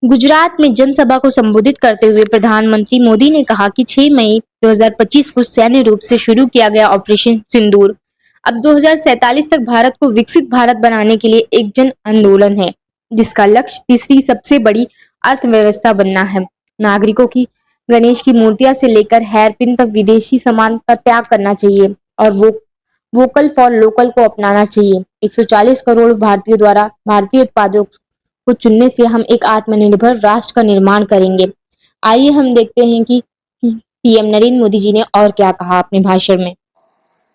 गुजरात में जनसभा को संबोधित करते हुए प्रधानमंत्री मोदी ने कहा कि 6 मई 2025 को सैन्य रूप से शुरू किया गया ऑपरेशन सिंदूर अब 2047 तक भारत को विकसित भारत बनाने के लिए एक जन आंदोलन है, जिसका लक्ष्य तीसरी सबसे बड़ी अर्थव्यवस्था बनना है। नागरिकों की गणेश की मूर्तियां से लेकर हेयरपिन तक विदेशी सामान का त्याग करना चाहिए और वो वोकल फॉर लोकल को अपनाना चाहिए। 140 करोड़ भारतीयों द्वारा भारतीय उत्पादों को चुनने से हम एक आत्मनिर्भर राष्ट्र का निर्माण करेंगे। आइए हम देखते हैं कि पीएम नरेंद्र मोदी जी ने और क्या कहा अपने भाषण में।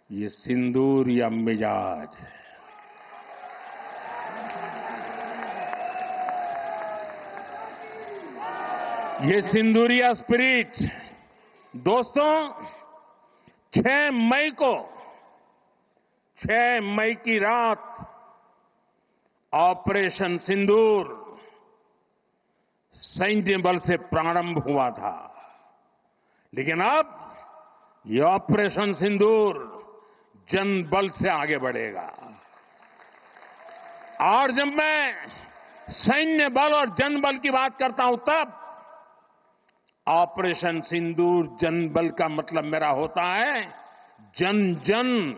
ये सिंदूर या मिजाज, ये सिंदूरिया स्पिरिट। दोस्तों, 6 मई को 6 मई की रात ऑपरेशन सिंदूर सैन्य बल से प्रारंभ हुआ था, लेकिन अब ये ऑपरेशन सिंदूर जन बल से आगे बढ़ेगा। और जब मैं सैन्य बल और जन बल की बात करता हूं, तब ऑपरेशन सिंदूर जन बल का मतलब मेरा होता है जन जन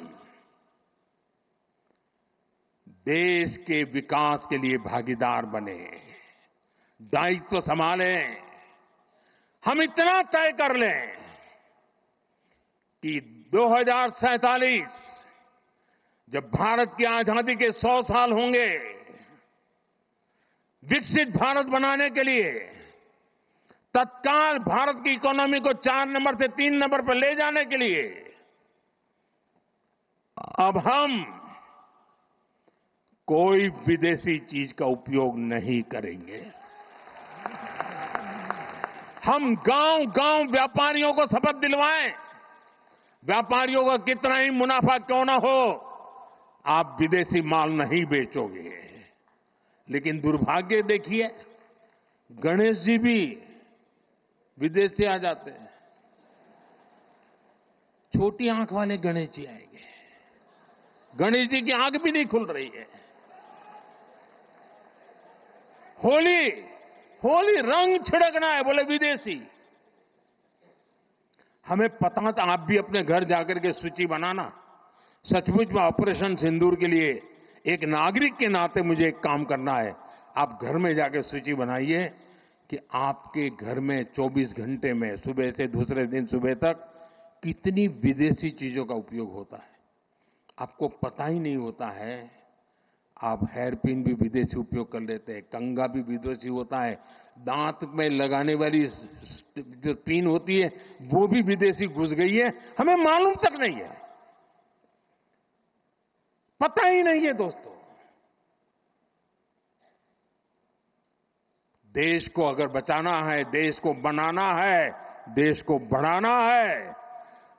देश के विकास के लिए भागीदार बने, दायित्व संभालें। हम इतना तय कर लें कि 2047 जब भारत की आजादी के 100 साल होंगे, विकसित भारत बनाने के लिए तत्काल भारत की इकोनॉमी को 4 नंबर से 3 नंबर पर ले जाने के लिए अब हम कोई विदेशी चीज का उपयोग नहीं करेंगे। हम गांव-गांव व्यापारियों को शपथ दिलवाएं, व्यापारियों का कितना ही मुनाफा क्यों ना हो, आप विदेशी माल नहीं बेचोगे। लेकिन दुर्भाग्य देखिए, गणेश जी भी विदेश से आ जाते हैं। छोटी आंख वाले गणेश जी आएंगे, गणेश जी की आंख भी नहीं खुल रही है। होली होली रंग छिड़कना है, बोले विदेशी। हमें पता था, आप भी अपने घर जाकर के सूची बनाना। सचमुच में ऑपरेशन सिंदूर के लिए एक नागरिक के नाते मुझे एक काम करना है। आप घर में जाकर सूची बनाइए कि आपके घर में 24 घंटे में सुबह से दूसरे दिन सुबह तक कितनी विदेशी चीजों का उपयोग होता है। आपको पता ही नहीं होता है। आप हेयरपिन भी विदेशी उपयोग कर लेते हैं, कंघा भी विदेशी होता है, दांत में लगाने वाली जो पिन होती है वो भी विदेशी घुस गई है, हमें मालूम तक नहीं है, पता ही नहीं है। दोस्तों, देश को अगर बचाना है, देश को बनाना है, देश को बढ़ाना है,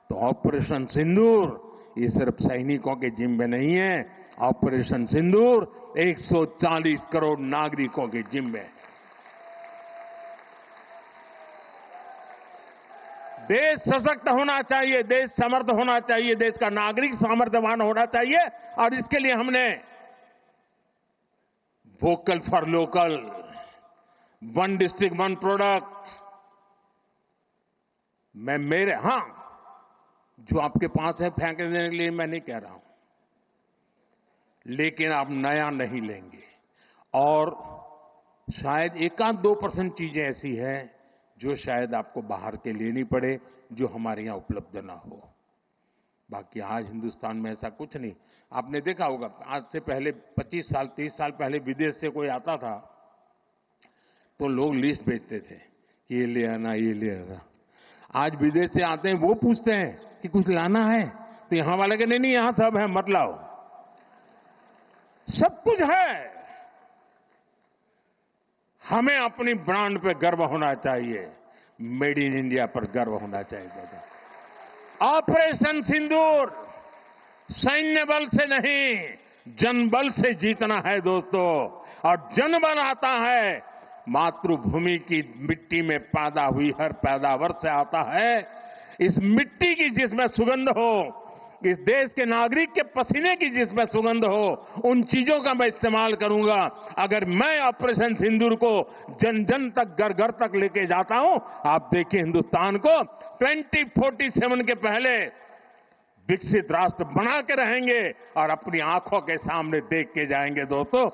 तो ऑपरेशन सिंदूर ये सिर्फ सैनिकों के जिम्मे नहीं है। ऑपरेशन सिंदूर 140 करोड़ नागरिकों के जिम्मे। देश सशक्त होना चाहिए, देश समर्थ होना चाहिए, देश का नागरिक सामर्थ्यवान होना चाहिए। और इसके लिए हमने vocal for local, one district one product, मैं मेरे जो आपके पास है फेंक देने के लिए मैं नहीं कह रहा हूं, लेकिन आप नया नहीं लेंगे। और शायद 1-2% चीजें ऐसी हैं जो शायद आपको बाहर के लेनी पड़े, जो हमारे यहां उपलब्ध ना हो। बाकी आज हिंदुस्तान में ऐसा कुछ नहीं। आपने देखा होगा, आज से पहले 25 साल 30 साल पहले विदेश से कोई आता था तो लोग लिस्ट भेजते थे कि ये ले आना, ये ले आना। आज विदेश से आते हैं, वो पूछते हैं कि कुछ लाना है, तो यहां वाले के नहीं, यहां सब है, मत लाओ, सब कुछ है। हमें अपनी ब्रांड पे गर्व होना चाहिए, मेड इन इंडिया पर गर्व होना चाहिए। ऑपरेशन सिंदूर सैन्य बल से नहीं, जनबल से जीतना है दोस्तों। और जनबल आता है मातृभूमि की मिट्टी में पैदा हुई हर पैदावार से आता है। इस मिट्टी की जिसमें सुगंध हो, कि देश के नागरिक के पसीने की जिसमें सुगंध हो, उन चीजों का मैं इस्तेमाल करूंगा। अगर मैं ऑपरेशन सिंदूर को जन जन तक, घर घर तक लेके जाता हूं, आप देखिए हिंदुस्तान को 2047 के पहले विकसित राष्ट्र बना के रहेंगे और अपनी आंखों के सामने देख के जाएंगे दोस्तों।